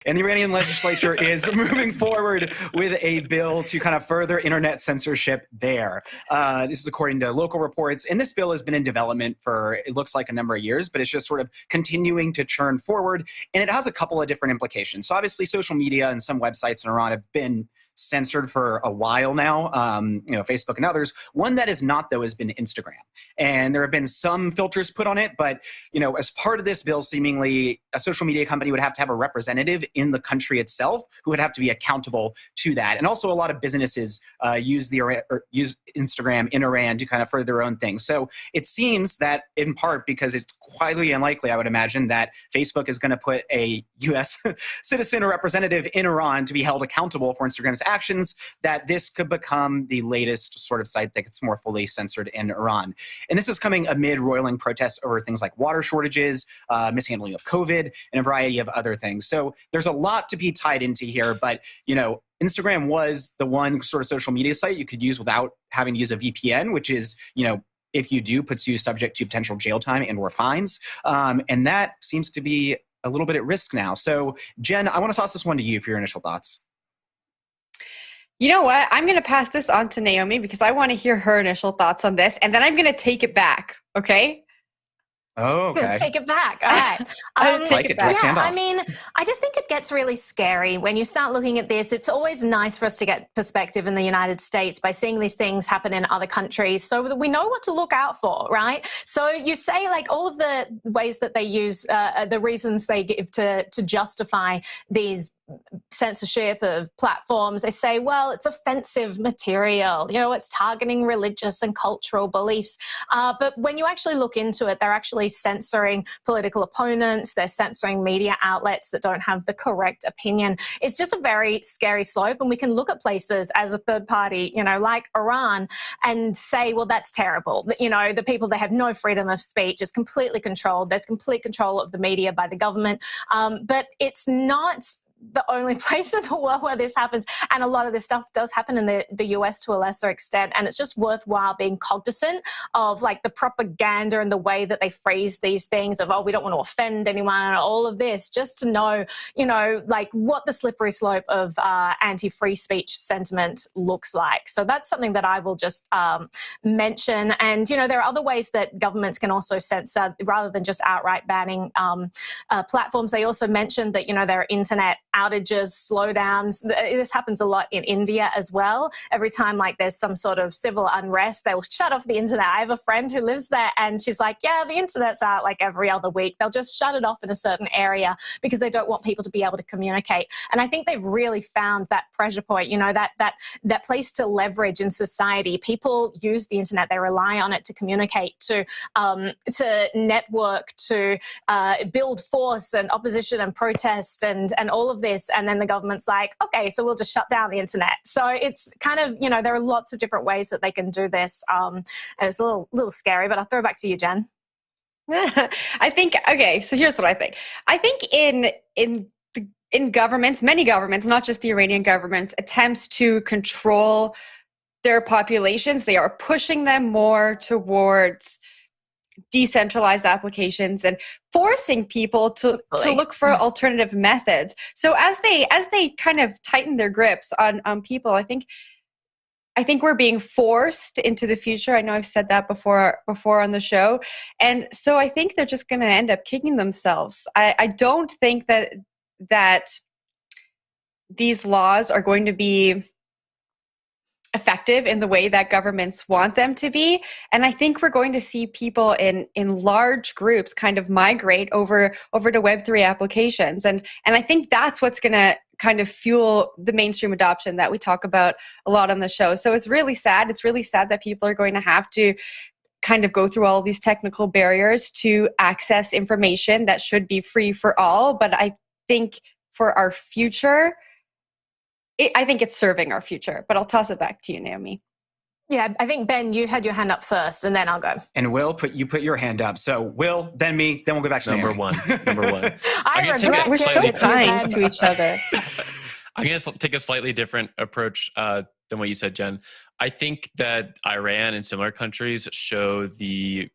And the Iranian legislature is moving forward with a bill to kind of further internet censorship there. This is according to local reports. And this bill has been in development for, it looks like, a number of years, but it's just sort of continuing to churn forward. And it has a couple of different implications. So obviously social media and some websites in Iran have been censored for a while now, Facebook and others. One that is not, though, has been Instagram. And there have been some filters put on it, but, as part of this bill, seemingly a social media company would have to have a representative in the country itself who would have to be accountable to that. And also a lot of businesses use Instagram in Iran to kind of further their own things. So it seems that in part because it's highly unlikely, I would imagine, that Facebook is going to put a U.S. citizen or representative in Iran to be held accountable for Instagram's actions, that this could become the latest sort of site that gets more fully censored in Iran. And this is coming amid roiling protests over things like water shortages, mishandling of COVID, and a variety of other things. So there's a lot to be tied into here, but, Instagram was the one sort of social media site you could use without having to use a VPN, which is, if you do, puts you subject to potential jail time and or fines. And that seems to be a little bit at risk now. So, Jen, I want to toss this one to you for your initial thoughts. You know what? I'm going to pass this on to Naomi because I want to hear her initial thoughts on this, and then I'm going to take it back, okay? Oh, okay. Take it back. All right. Take it back. Yeah, I mean, I just think it gets really scary when you start looking at this. It's always nice for us to get perspective in the United States by seeing these things happen in other countries so that we know what to look out for, right? So you say, like, all of the ways that they use, the reasons they give to justify these censorship of platforms, they say, well, it's offensive material, it's targeting religious and cultural beliefs. But when you actually look into it, they're actually censoring political opponents, they're censoring media outlets that don't have the correct opinion. It's just a very scary slope, and we can look at places as a third party, like Iran, and say, well, that's terrible. The people, they have no freedom of speech, is completely controlled. There's complete control of the media by the government. But it's not the only place in the world where this happens. And a lot of this stuff does happen in the US to a lesser extent. And it's just worthwhile being cognizant of, like, the propaganda and the way that they phrase these things of, oh, we don't want to offend anyone and all of this, just to know, like, what the slippery slope of anti-free speech sentiment looks like. So that's something that I will just mention. And, there are other ways that governments can also censor rather than just outright banning platforms. They also mentioned that, there are internet outages, slowdowns. This happens a lot in India as well. Every time, like, there's some sort of civil unrest, they will shut off the internet. I have a friend who lives there, and she's like, yeah, the internet's out like every other week. They'll just shut it off in a certain area because they don't want people to be able to communicate. And I think they've really found that pressure point, that place to leverage in society. People use the internet. They rely on it to communicate, to network, to build force and opposition and protest and all of this. And then the government's like, okay, so we'll just shut down the internet. So it's kind of, there are lots of different ways that they can do this. And it's a little scary, but I'll throw it back to you, Jen. I think, okay, so here's what I think. I think in governments, many governments, not just the Iranian government's attempts to control their populations, they are pushing them more towards decentralized applications and forcing people to look for alternative methods. So as they kind of tighten their grips on people, I think we're being forced into the future. I know I've said that before on the show. And so I think they're just going to end up kicking themselves. I don't think that these laws are going to be effective in the way that governments want them to be. And I think we're going to see people in large groups kind of migrate over to Web3 applications. And I think that's what's going to kind of fuel the mainstream adoption that we talk about a lot on the show. So it's really sad. It's really sad that people are going to have to kind of go through all these technical barriers to access information that should be free for all. But I think for our future, I think it's serving our future, but I'll toss it back to you, Naomi. Yeah, I think, Ben, you had your hand up first, and then I'll go. And Will, you put your hand up. So Will, then me, then we'll go back to number Naomi. Number one. We're so kind to each other. I'm going to take a slightly different approach than what you said, Jen. I think that Iran and similar countries show the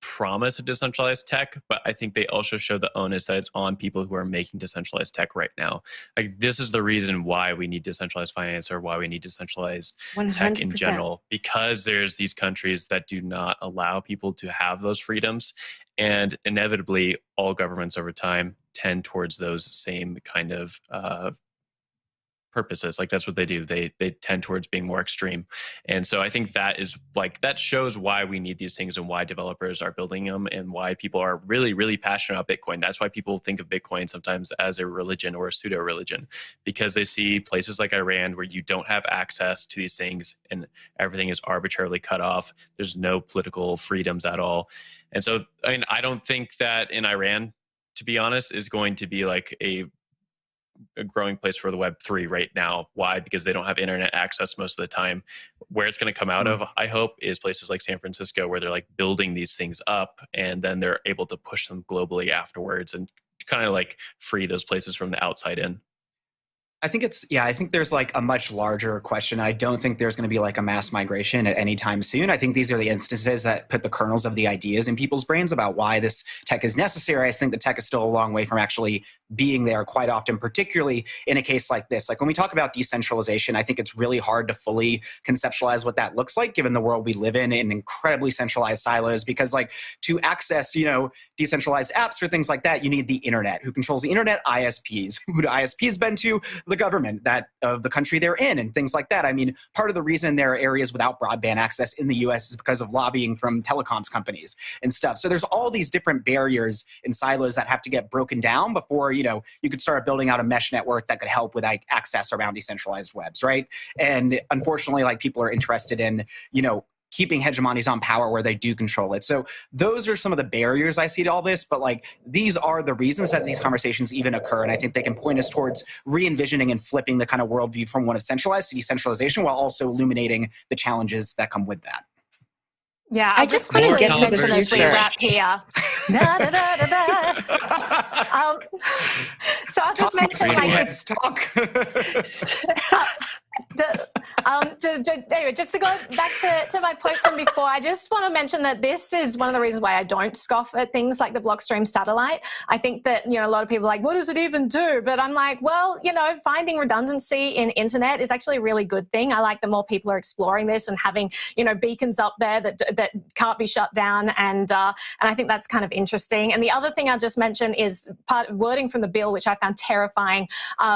promise of decentralized tech, but I think they also show the onus that it's on people who are making decentralized tech right now. Like, this is the reason why we need decentralized finance, or why we need decentralized 100%. tech in general, because there's these countries that do not allow people to have those freedoms. And inevitably, all governments over time tend towards those same kind of purposes. Like, that's what they do. They tend towards being more extreme. And so I think that is like, that shows why we need these things and why developers are building them and why people are really, really passionate about Bitcoin. That's why people think of Bitcoin sometimes as a religion or a pseudo religion, because they see places like Iran where you don't have access to these things and everything is arbitrarily cut off. There's no political freedoms at all. And so, I mean, I don't think that in Iran, to be honest, is going to be like a growing place for the Web3 right now. Why? Because they don't have internet access most of the time. Where it's going to come out of, I hope, is places like San Francisco, where they're like building these things up and then they're able to push them globally afterwards and kind of like free those places from the outside in. I think I think there's like a much larger question. I don't think there's going to be like a mass migration at any time soon. I think these are the instances that put the kernels of the ideas in people's brains about why this tech is necessary. I think the tech is still a long way from actually being there quite often, particularly in a case like this. Like, when we talk about decentralization, I think it's really hard to fully conceptualize what that looks like, given the world we live in incredibly centralized silos, because like to access, decentralized apps or things like that, you need the internet. Who controls the internet? ISPs. Who do ISPs bend to? The government of the country they're in, and things like that. I mean, part of the reason there are areas without broadband access in the US is because of lobbying from telecoms companies and stuff. So there's all these different barriers and silos that have to get broken down before, you could start building out a mesh network that could help with access around decentralized webs, right? And unfortunately, like, people are interested in, keeping hegemonies on power where they do control it. So those are some of the barriers I see to all this, but like, these are the reasons that these conversations even occur. And I think they can point us towards re-envisioning and flipping the kind of worldview from one of centralized to decentralization, while also illuminating the challenges that come with that. Yeah, I just want to get to the mention as we future. wrap here. So I'll just mention, like, Let's talk. Anyway, just to go back to my point from before, I just want to mention that this is one of the reasons why I don't scoff at things like the Blockstream satellite. I think that, a lot of people are like, what does it even do? But I'm like, well, finding redundancy in internet is actually a really good thing. I like that more people are exploring this and having, beacons up there that can't be shut down. And I think that's kind of interesting. And the other thing I'll just mention is part of wording from the bill, which I found terrifying,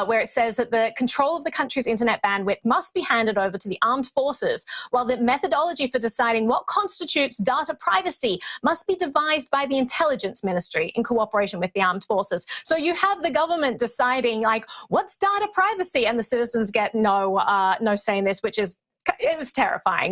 where it says that the control of the country's internet bandwidth must be handed over to the armed forces, while the methodology for deciding what constitutes data privacy must be devised by the intelligence ministry in cooperation with the armed forces. So you have the government deciding, like, what's data privacy, and the citizens get no say in this, it was terrifying.